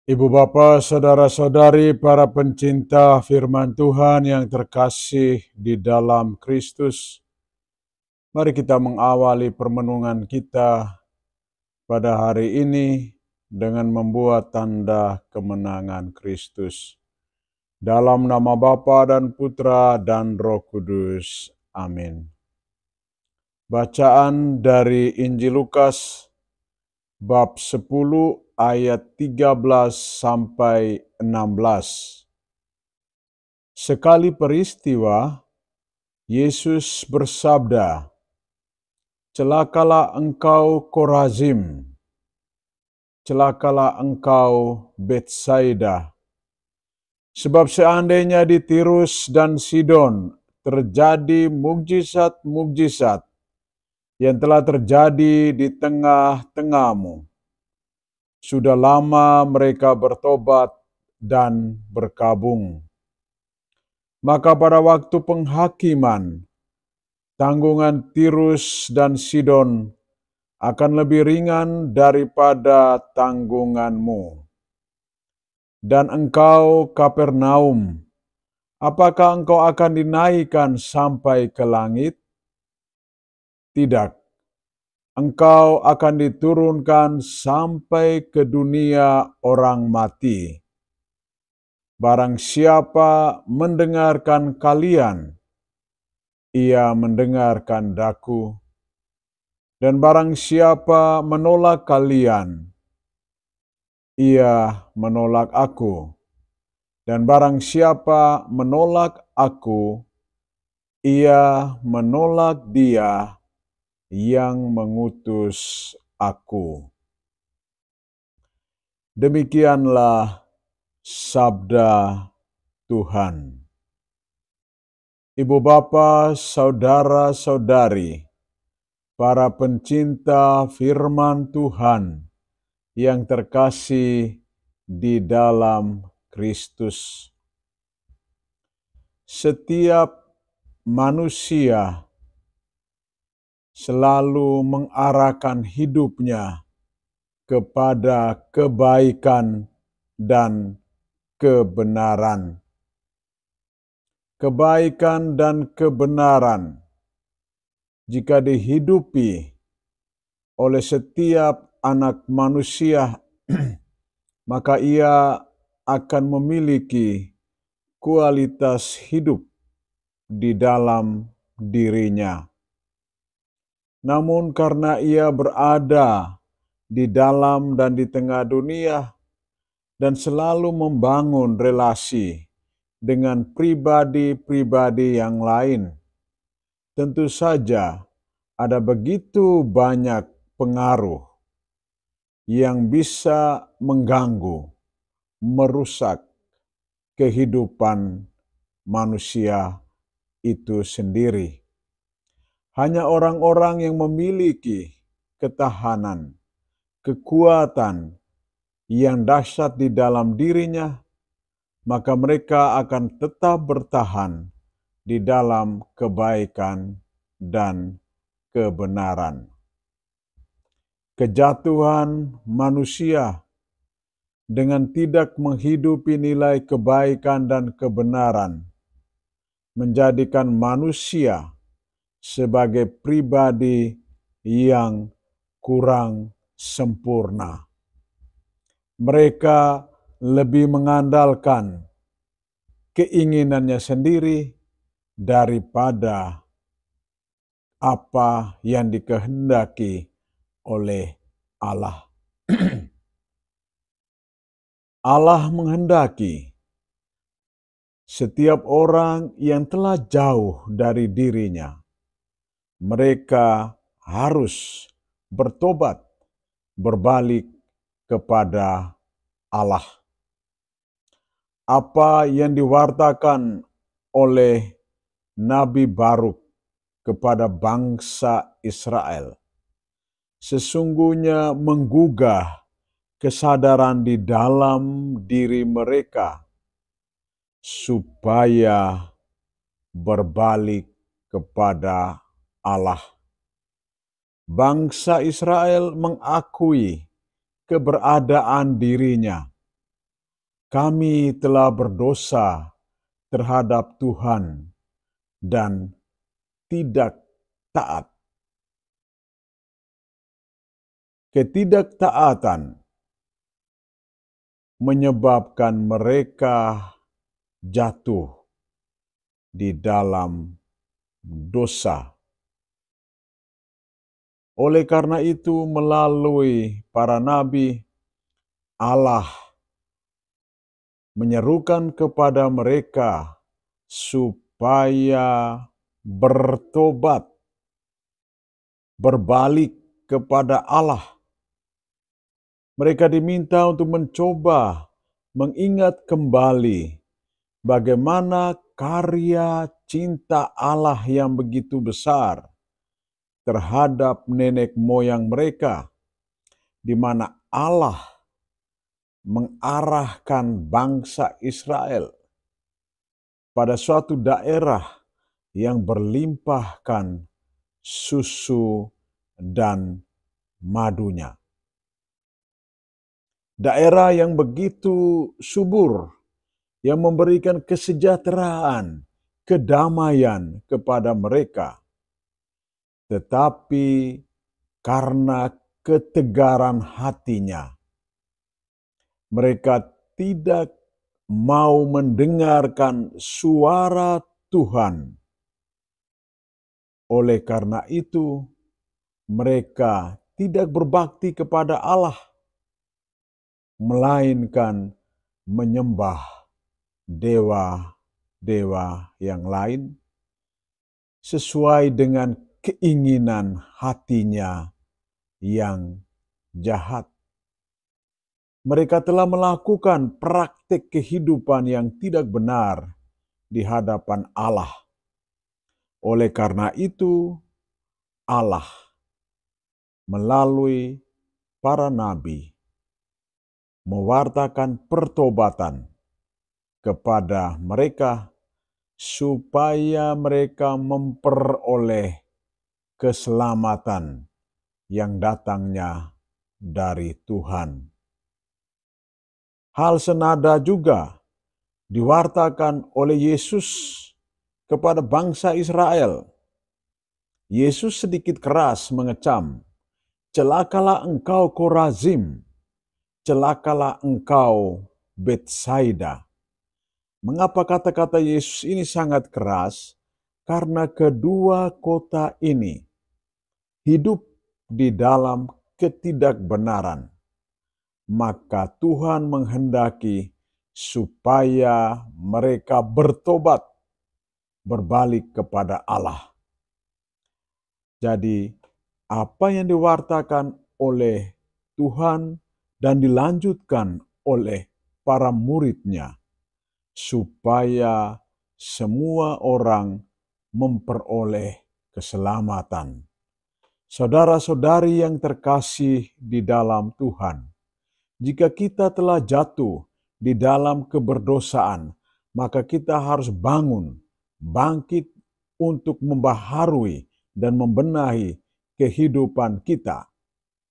Ibu bapa, saudara-saudari, para pencinta firman Tuhan yang terkasih di dalam Kristus, mari kita mengawali permenungan kita pada hari ini dengan membuat tanda kemenangan Kristus. Dalam nama Bapa dan Putra dan Roh Kudus. Amin. Bacaan dari Injil Lukas bab 10 ayat 13 sampai 16. Sekali peristiwa, Yesus bersabda, "Celakalah engkau Korazim, celakalah engkau Betsaida. Sebab seandainya di Tirus dan Sidon terjadi mukjizat-mukjizat yang telah terjadi di tengah-tengahmu, sudah lama mereka bertobat dan berkabung. Maka pada waktu penghakiman, tanggungan Tirus dan Sidon akan lebih ringan daripada tanggunganmu. Dan engkau, Kapernaum, apakah engkau akan dinaikkan sampai ke langit? Tidak, engkau akan diturunkan sampai ke dunia orang mati. Barang siapa mendengarkan kalian, ia mendengarkan daku. Dan barang siapa menolak kalian, ia menolak aku. Dan barang siapa menolak aku, ia menolak Dia yang mengutus aku." Demikianlah sabda Tuhan. Ibu bapa, saudara-saudari, para pencinta firman Tuhan yang terkasih di dalam Kristus. Setiap manusia selalu mengarahkan hidupnya kepada kebaikan dan kebenaran. Kebaikan dan kebenaran, jika dihidupi oleh setiap anak manusia, maka ia akan memiliki kualitas hidup di dalam dirinya. Namun karena ia berada di dalam dan di tengah dunia dan selalu membangun relasi dengan pribadi-pribadi yang lain, tentu saja ada begitu banyak pengaruh yang bisa mengganggu, merusak kehidupan manusia itu sendiri. Hanya orang-orang yang memiliki ketahanan, kekuatan yang dahsyat di dalam dirinya, maka mereka akan tetap bertahan di dalam kebaikan dan kebenaran. Kejatuhan manusia dengan tidak menghidupi nilai kebaikan dan kebenaran menjadikan manusia sebagai pribadi yang kurang sempurna. Mereka lebih mengandalkan keinginannya sendiri daripada apa yang dikehendaki oleh Allah. Allah menghendaki setiap orang yang telah jauh dari dirinya, mereka harus bertobat, berbalik kepada Allah. Apa yang diwartakan oleh Nabi Baruk kepada bangsa Israel sesungguhnya menggugah kesadaran di dalam diri mereka supaya berbalik kepada Allah. Bangsa Israel mengakui keberadaan dirinya kami telah berdosa terhadap Tuhan dan tidak taat. Ketidaktaatan menyebabkan mereka jatuh di dalam dosa. Oleh karena itu, melalui para nabi, Allah menyerukan kepada mereka supaya bertobat, berbalik kepada Allah. Mereka diminta untuk mencoba mengingat kembali bagaimana karya cinta Allah yang begitu besar terhadap nenek moyang mereka, di mana Allah mengarahkan bangsa Israel pada suatu daerah yang berlimpahkan susu dan madunya. Daerah yang begitu subur, yang memberikan kesejahteraan, kedamaian kepada mereka. Tetapi karena ketegaran hatinya, mereka tidak mau mendengarkan suara Tuhan. Oleh karena itu, mereka tidak berbakti kepada Allah, melainkan menyembah dewa-dewa yang lain sesuai dengan keinginan hatinya yang jahat. Mereka telah melakukan praktik kehidupan yang tidak benar di hadapan Allah. Oleh karena itu, Allah melalui para nabi mewartakan pertobatan kepada mereka supaya mereka memperoleh keselamatan yang datangnya dari Tuhan. Hal senada juga diwartakan oleh Yesus kepada bangsa Israel. Yesus sedikit keras mengecam, "Celakalah engkau Korazim, celakalah engkau Betsaida." Mengapa kata-kata Yesus ini sangat keras? Karena kedua kota ini hidup di dalam ketidakbenaran. Maka Tuhan menghendaki supaya mereka bertobat, berbalik kepada Allah. Jadi, apa yang diwartakan oleh Tuhan dan dilanjutkan oleh para murid-Nya, supaya semua orang memperoleh keselamatan. Saudara-saudari yang terkasih di dalam Tuhan, jika kita telah jatuh di dalam keberdosaan, maka kita harus bangkit untuk membaharui dan membenahi kehidupan kita.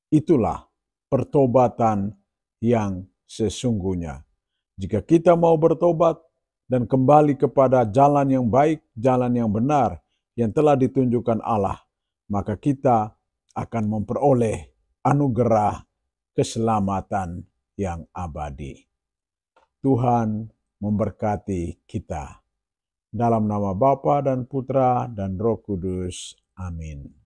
Itulah pertobatan yang sesungguhnya. Jika kita mau bertobat dan kembali kepada jalan yang baik, jalan yang benar, yang telah ditunjukkan Allah, maka kita akan memperoleh anugerah keselamatan yang abadi. Tuhan memberkati kita. Dalam nama Bapa dan Putra dan Roh Kudus. Amin.